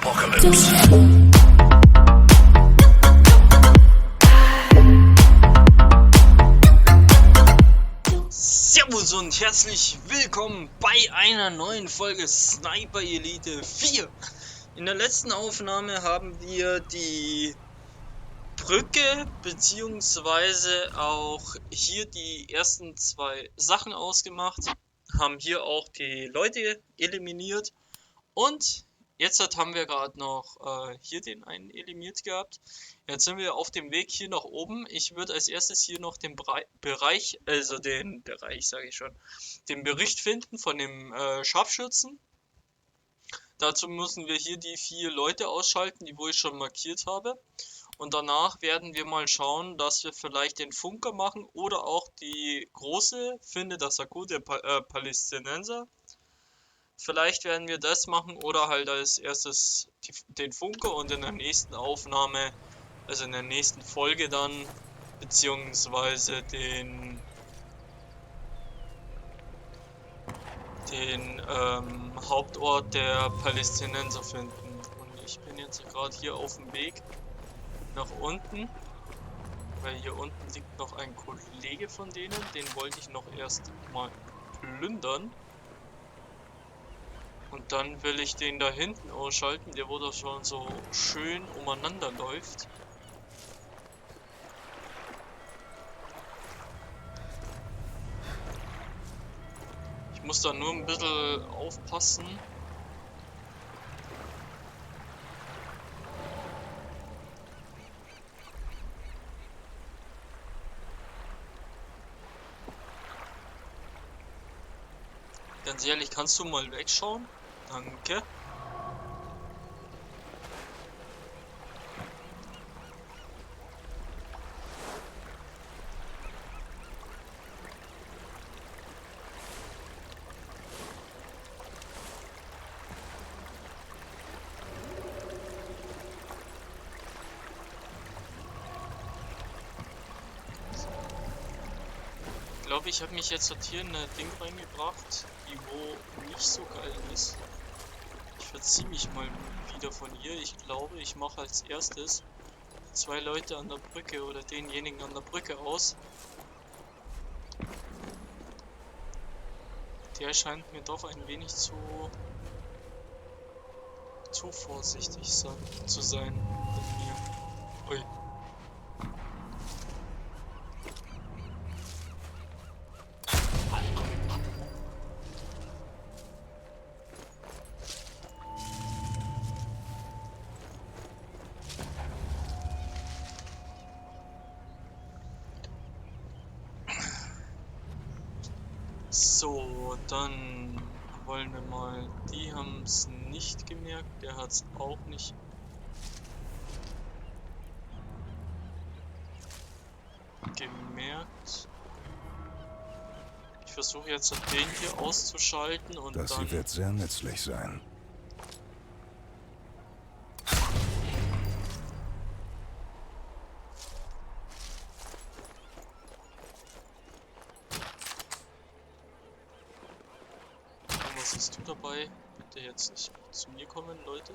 Apocalypse. Servus und herzlich willkommen bei einer neuen Folge Sniper Elite 4. In der letzten Aufnahme haben wir die Brücke beziehungsweise auch hier die ersten zwei Sachen ausgemacht, haben hier auch die Leute eliminiert und jetzt haben wir gerade noch hier den einen eliminiert gehabt. Jetzt sind wir auf dem Weg hier nach oben. Ich würde als erstes hier noch den Bereich sage ich schon, den Bericht finden von dem Scharfschützen. Dazu müssen wir hier die 4 Leute ausschalten, die wo ich schon markiert habe. Und danach werden wir mal schauen, dass wir vielleicht den Funker machen oder auch die große, finde das Akku, der Palästinenser. Vielleicht werden wir das machen oder halt als erstes den Funker und in der nächsten Aufnahme, also in der nächsten Folge dann, beziehungsweise den Hauptort der Palästinenser finden. Und ich bin jetzt gerade hier auf dem Weg nach unten, weil hier unten liegt noch ein Kollege von denen, den wollte ich noch erst mal plündern. Und dann will ich den da hinten ausschalten, der wo da schon so schön umeinander läuft. Ich muss da nur ein bisschen aufpassen. Ganz ehrlich, kannst du mal wegschauen? Danke. Ich glaube, ich habe mich jetzt hier in ein Ding reingebracht, die wo nicht so geil ist. Ich verziehe mich mal wieder von hier. Ich glaube, ich mache als erstes 2 Leute an der Brücke oder denjenigen an der Brücke aus. Der scheint mir doch ein wenig zu vorsichtig zu sein mit mir. Ui. So, dann wollen wir mal, die haben es nicht gemerkt, der hat es auch nicht gemerkt. Ich versuche jetzt den hier auszuschalten und Das dann... hier wird sehr nützlich sein. Was bist du dabei? Bitte jetzt nicht zu mir kommen, Leute.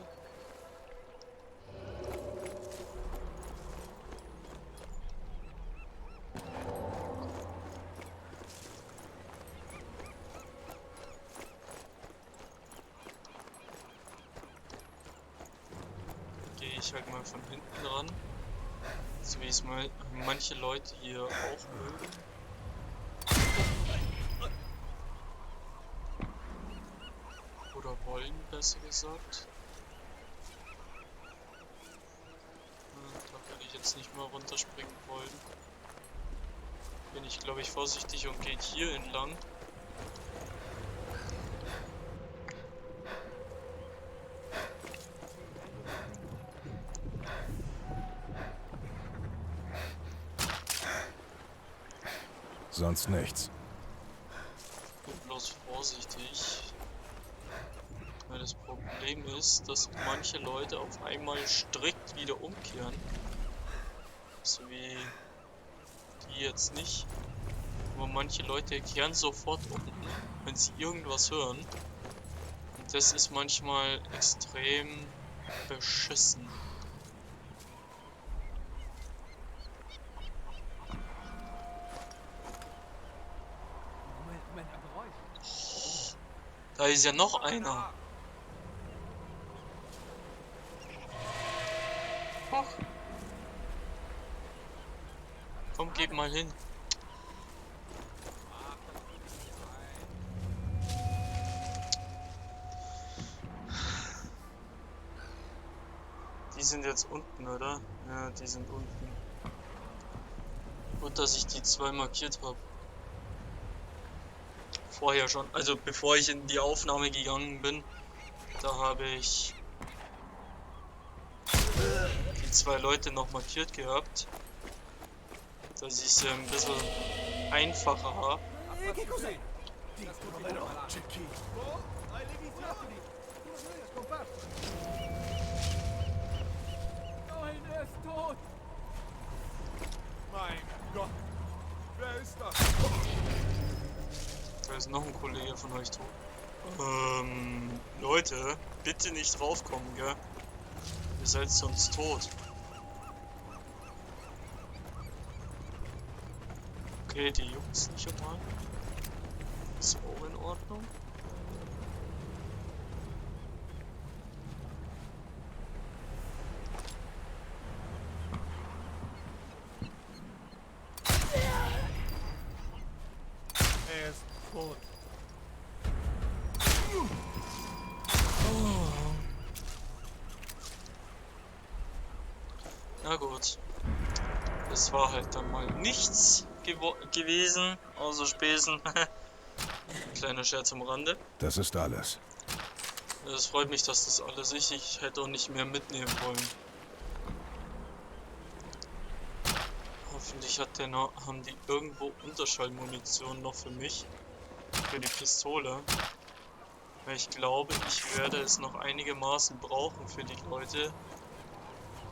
Gehe ich halt mal von hinten ran. So wie es mal manche Leute hier auch mögen. Oder wollen, besser gesagt. Da würde ich jetzt nicht mal runterspringen wollen. Bin ich, glaube ich, vorsichtig und geht hier entlang. Sonst nichts. Bin bloß vorsichtig. Weil das Problem ist, dass manche Leute auf einmal strikt wieder umkehren. So wie die jetzt nicht. Aber manche Leute kehren sofort um, wenn sie irgendwas hören. Und das ist manchmal extrem Beschissen. Da ist ja noch einer. Ach. Komm, gib mal hin. Die sind jetzt unten, oder? Ja, die sind unten. Gut, dass ich die zwei markiert habe. Vorher schon, also bevor ich in die Aufnahme gegangen bin, da habe ich die zwei Leute noch markiert gehabt, dass ich sie ein bisschen einfacher habe. Mein Gott, wer ist das? Da ist noch ein Kollege von euch tot. Leute, bitte nicht draufkommen, gell? Ihr seid sonst tot. Okay, die juckt's nicht einmal. Ist auch in Ordnung. Er ist tot. Na gut. Das war halt dann mal nichts gewesen, außer Spesen. Kleiner Scherz am Rande. Das ist alles. Es freut mich, dass das alles ist. Ich hätte auch nicht mehr mitnehmen wollen. Hoffentlich hat haben die irgendwo Unterschallmunition noch für mich. Für die Pistole. Weil ich glaube, ich werde es noch einigermaßen brauchen für die Leute,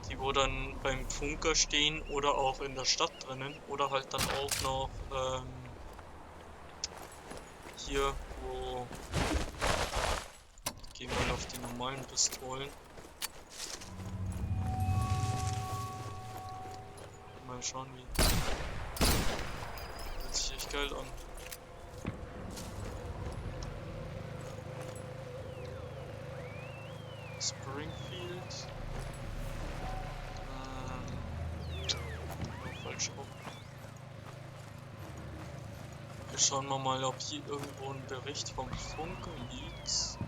die wo dann beim Funker stehen oder auch in der Stadt drinnen. Oder halt dann auch noch hier, wo... Gehen wir mal auf die normalen Pistolen. Mal schauen, wie... Hört sich echt geil an. Springfield. Falsch rum. Wir schauen mal, ob hier irgendwo ein Bericht vom Funker liegt.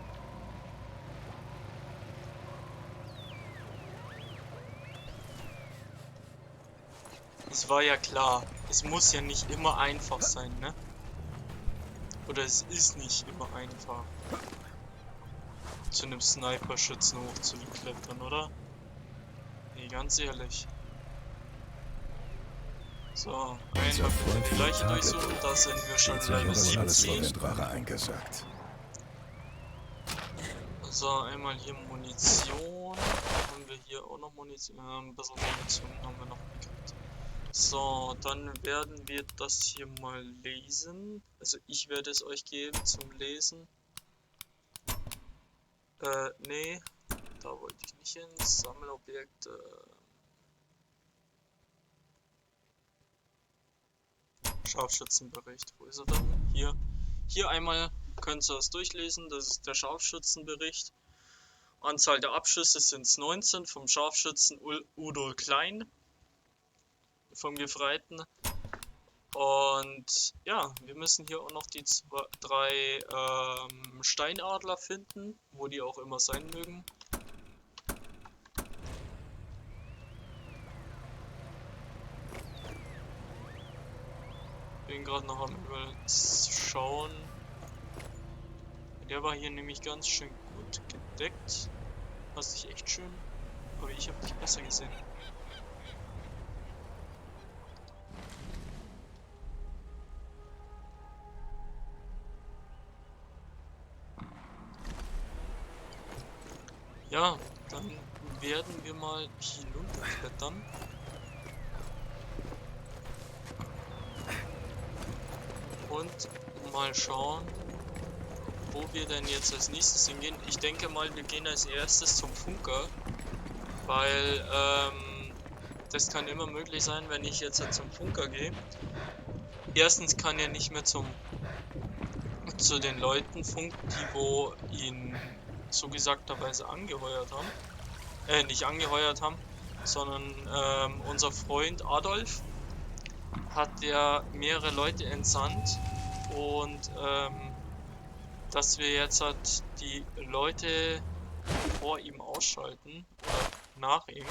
Es war ja klar, es muss ja nicht immer einfach sein, ne? Oder es ist nicht immer einfach, zu einem Sniper-Schützen hochzuklettern, oder? Nee, ganz ehrlich. So, Unser Freund die Leiche durchsuchen, da sind wir schon Level Das alles von 17. der Drache eingesackt. So, einmal hier Munition. Haben wir hier auch noch Munition? Ein bisschen Munition haben wir noch gekriegt. So, dann werden wir das hier mal lesen. Also ich werde es euch geben zum Lesen. Nee, da wollte ich nicht hin. Sammelobjekte. Scharfschützenbericht. Wo ist er dann? Hier. Hier einmal könnt ihr es durchlesen. Das ist der Scharfschützenbericht. Anzahl der Abschüsse sind 19 vom Scharfschützen Udo Klein. Vom Gefreiten. Und ja, wir müssen hier auch noch die drei Steinadler finden, wo die auch immer sein mögen. Bin gerade noch am Schauen. Der war hier nämlich ganz schön gut gedeckt. Passt sich echt schön. Aber ich habe dich besser gesehen. Ja, dann werden wir mal hinunterklettern. Und mal schauen, wo wir denn jetzt als nächstes hingehen. Ich denke mal, wir gehen als erstes zum Funker, weil das kann immer möglich sein, wenn ich jetzt zum Funker gehe. Erstens kann er nicht mehr zu den Leuten funken, die wo ihn zugesagterweise angeheuert haben. Nicht angeheuert haben, sondern unser Freund Adolf hat ja mehrere Leute entsandt und dass wir jetzt halt die Leute vor ihm ausschalten, nach ihm.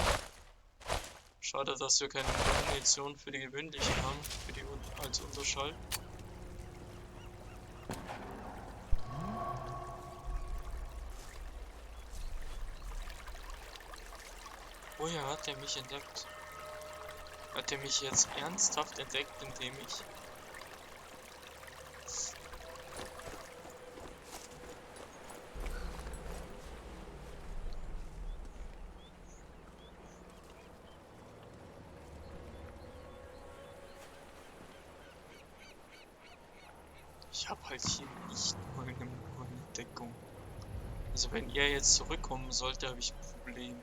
Schade, dass wir keine Munition für die gewöhnlichen haben, für die als Unterschall. Oh ja, hat er mich entdeckt? Hat er mich jetzt ernsthaft entdeckt, indem ich... Ich habe halt hier nicht mal eine Deckung. Also wenn er jetzt zurückkommen sollte, habe ich ein Problem.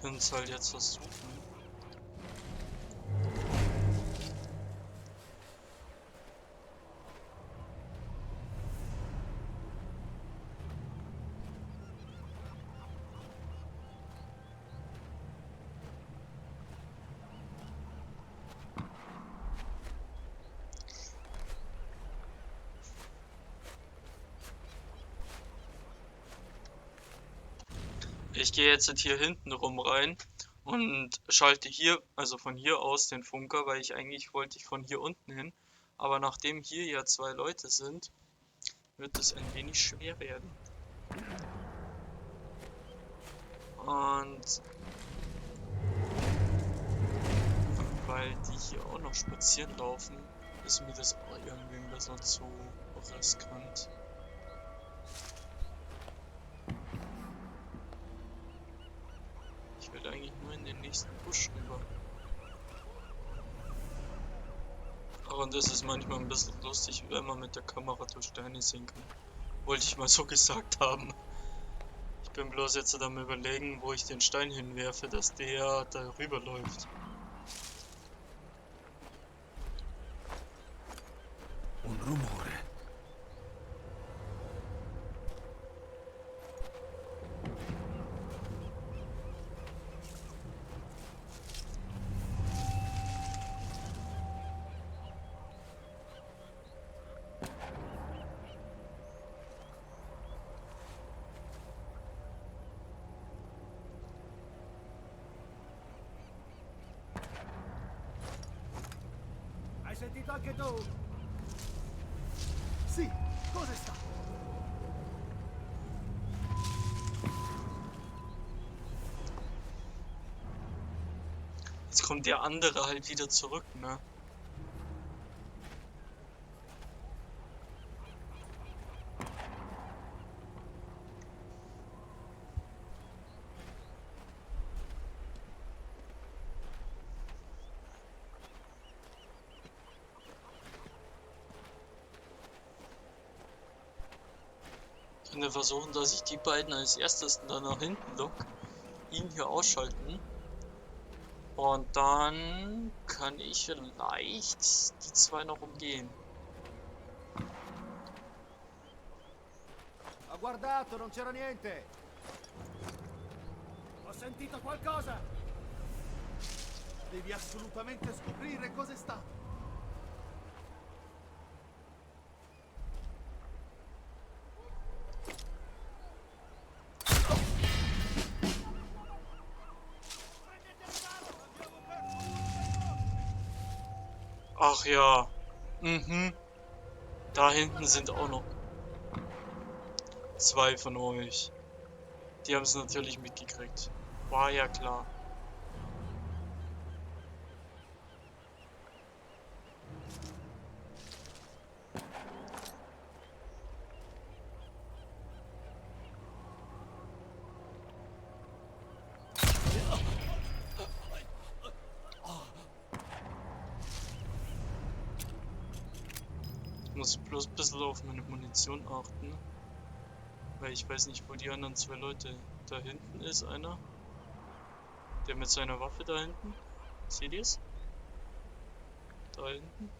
Können es halt jetzt versuchen. Ich gehe jetzt hier hinten rum rein und schalte hier, also von hier aus den Funker, weil wollte ich von hier unten hin. Aber nachdem hier ja 2 Leute sind, wird es ein wenig schwer werden. Und weil die hier auch noch spazieren laufen, ist mir das auch irgendwie ein bisschen zu riskant. Ich will eigentlich nur in den nächsten Busch rüber. Und das ist manchmal ein bisschen lustig, wenn man mit der Kamera durch Steine sehen kann. Wollte ich mal so gesagt haben. Ich bin bloß jetzt am Überlegen, wo ich den Stein hinwerfe, dass der da rüber läuft. Un rumore. Hai sentito anche tu? Sì, cosa sta? Jetzt kommt der andere halt wieder zurück, ne? Ich kann ja versuchen, dass ich die beiden als erstes dann nach hinten lock, ihn hier ausschalten. Und dann kann ich vielleicht die 2 noch umgehen. Ho guardato, non c'era niente. Ho sentito qualcosa. Devi assolutamente scoprire cos'è stato. Ach ja. Mhm. Da hinten sind auch noch 2 von euch. Die haben es natürlich mitgekriegt. War ja klar. Ich muss bloß ein bisschen auf meine Munition achten. Weil ich weiß nicht, wo die anderen 2 Leute. Da hinten ist einer. Der mit seiner Waffe da hinten. Seht ihr's? Da hinten.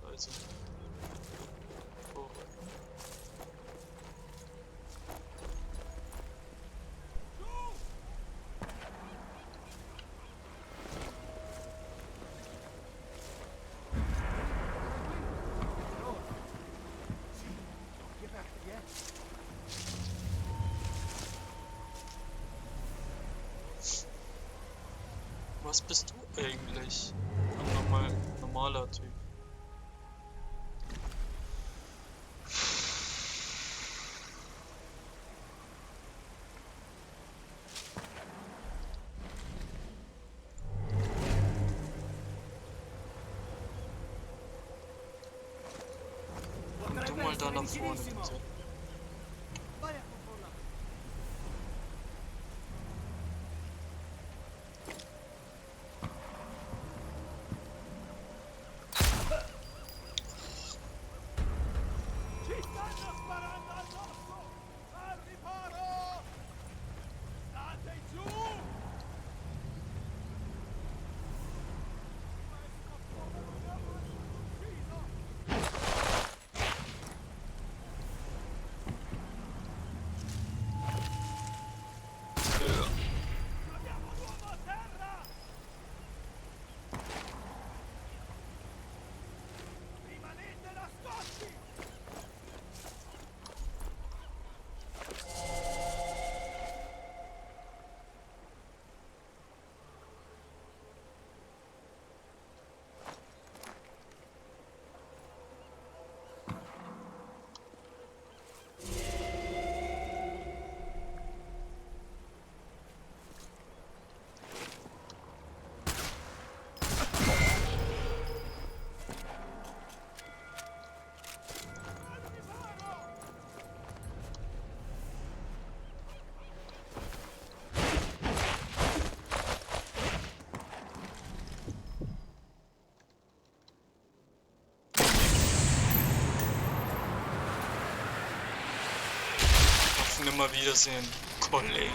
Da ist er. Vorrücken. Occhi aperti, Was bist du eigentlich? Ein normaler Typ. Komm du mal da nach vorne, bitte. Vai a controllare. Ci stanno sparando addosso! Al riparo! State giù! Abbiamo un uomo a terra! Rimanete nascosti! Auf Nimmerwiedersehen, Kollege.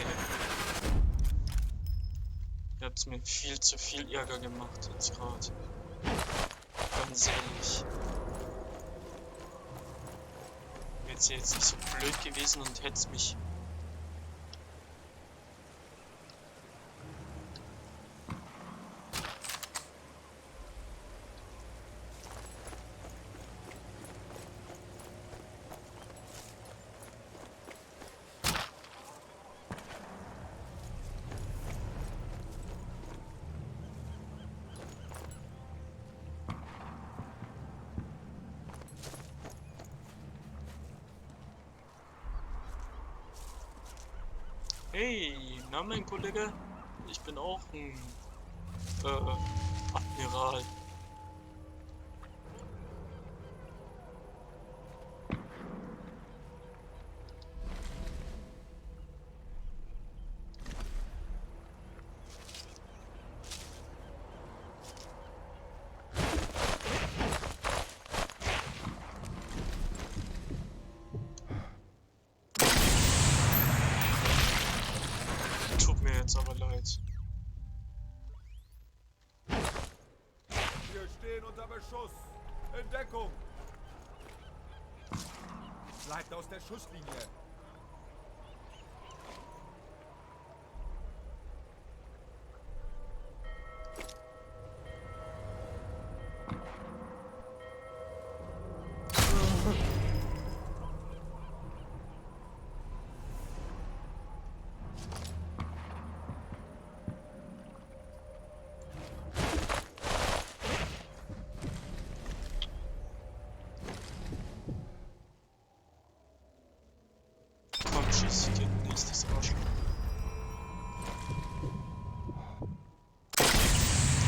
Ihr habt mir viel zu viel Ärger gemacht jetzt gerade. Ganz ehrlich. Wärt ihr jetzt nicht so blöd gewesen und hättet mich. Hey, na mein Kollege? Ich bin auch ein Admiral. Tut mir jetzt aber leid. Wir stehen unter Beschuss. In Deckung. Bleibt aus der Schusslinie.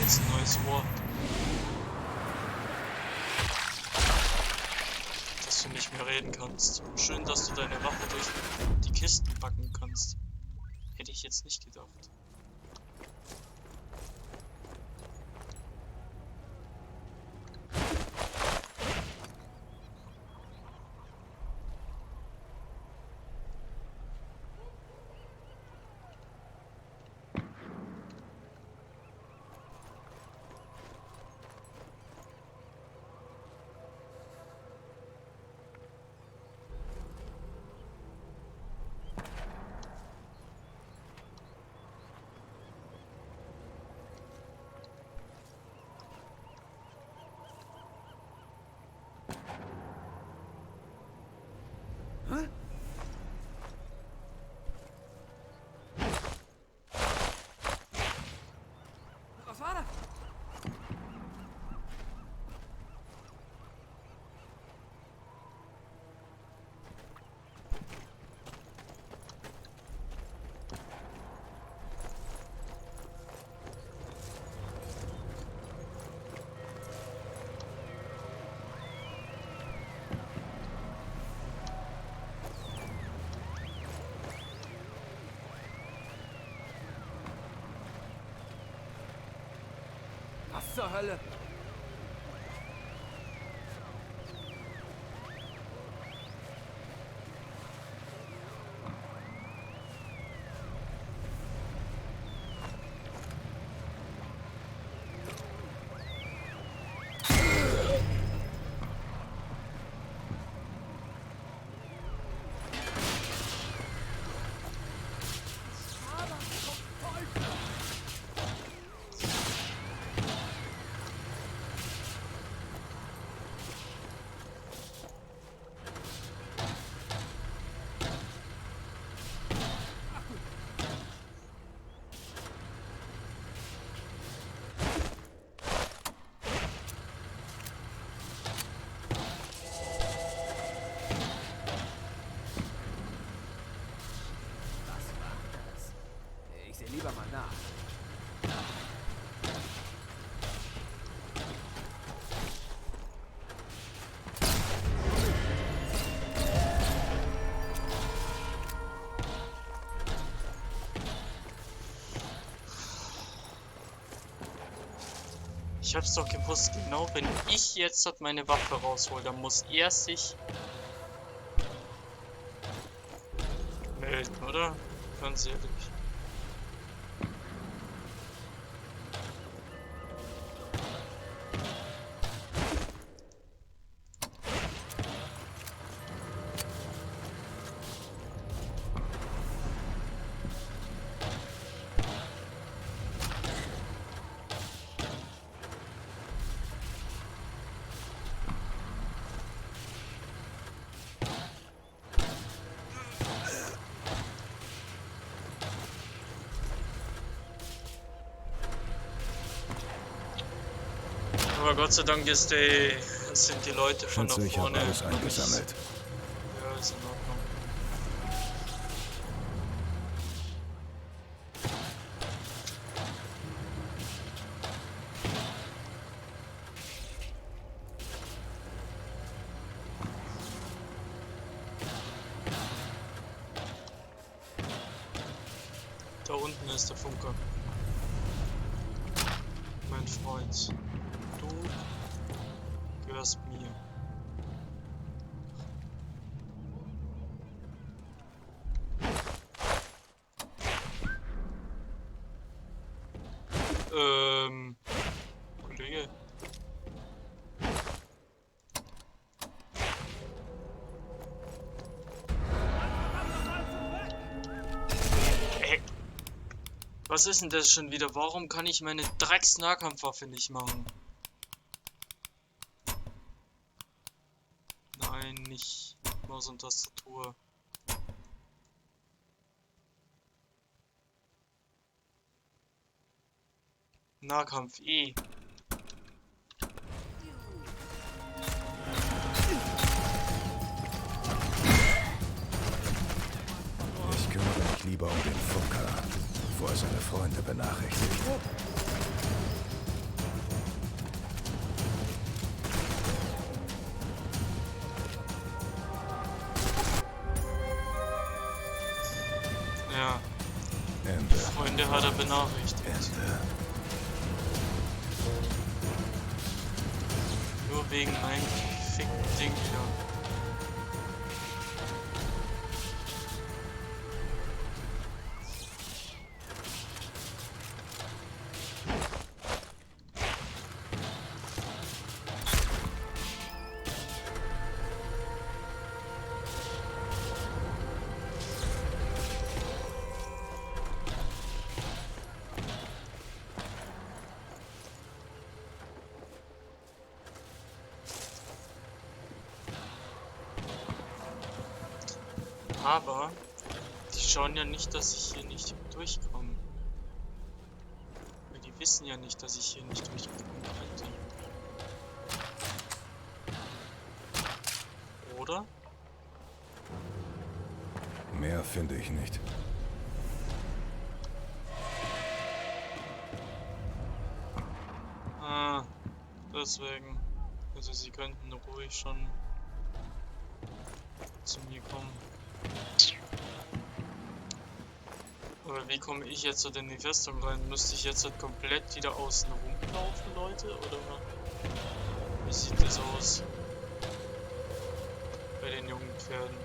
jetzt ein neues Ohr. Dass du nicht mehr reden kannst. Schön, dass du deine Waffe durch die Kisten packen kannst. Hätte ich jetzt nicht gedacht. Was war das? Was zur Hölle? Ich sehe lieber mal nach. Ich hab's doch gewusst, genau wenn ich jetzt meine Waffe raushol, dann muss er sich melden, oder? Ganz ehrlich. Aber Gott sei Dank sind die Leute von da Ich habe vorne. alles eingesammelt. Ja, ist in Ordnung. Da unten ist der Funker. Mein Freund. Du gehörst mir. Kollege. Was ist denn das schon wieder? Warum kann ich meine Drecks-Nahkampfwaffe nicht machen? Nein, nicht Maus und Tastatur. Nahkampf E. Ich kümmere mich lieber um den Funker, bevor er seine Freunde benachrichtigt. hat er benachrichtigt. Ende. Nur wegen meinem gefickten Ding hier. Aber die schauen ja nicht, dass ich hier nicht durchkomme. Weil die wissen ja nicht, dass ich hier nicht durchkommen könnte. Oder? Mehr finde ich nicht. Ah, deswegen. Also sie könnten ruhig schon zu mir kommen. Aber wie komme ich jetzt so in die Festung rein? Müsste ich jetzt halt komplett wieder außen rumlaufen, Leute? Oder wie sieht das aus? Bei den jungen Pferden.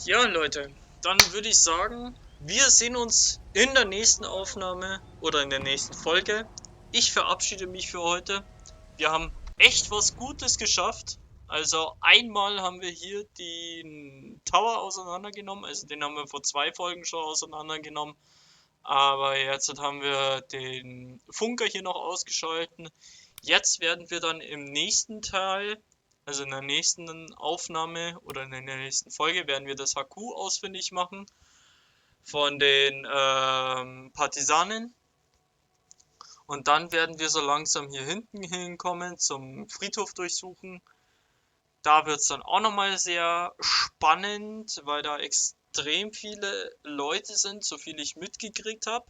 Ja, Leute, dann würde ich sagen, wir sehen uns in der nächsten Aufnahme oder in der nächsten Folge. Ich verabschiede mich für heute. Wir haben echt was Gutes geschafft. Also einmal haben wir hier den Tower auseinandergenommen, also den haben wir vor 2 Folgen schon auseinandergenommen. Aber jetzt haben wir den Funker hier noch ausgeschalten. Jetzt werden wir dann im nächsten Teil, also in der nächsten Aufnahme oder in der nächsten Folge, werden wir das HQ ausfindig machen von den Partisanen. Und dann werden wir so langsam hier hinten hinkommen, zum Friedhof durchsuchen. Da wird es dann auch nochmal sehr spannend, weil da extrem viele Leute sind, so viel ich mitgekriegt habe.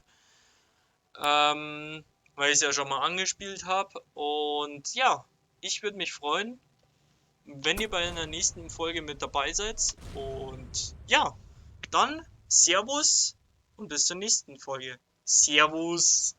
Weil ich es ja schon mal angespielt habe. Und ja, ich würde mich freuen, wenn ihr bei einer nächsten Folge mit dabei seid. Und ja, dann Servus und bis zur nächsten Folge. Servus!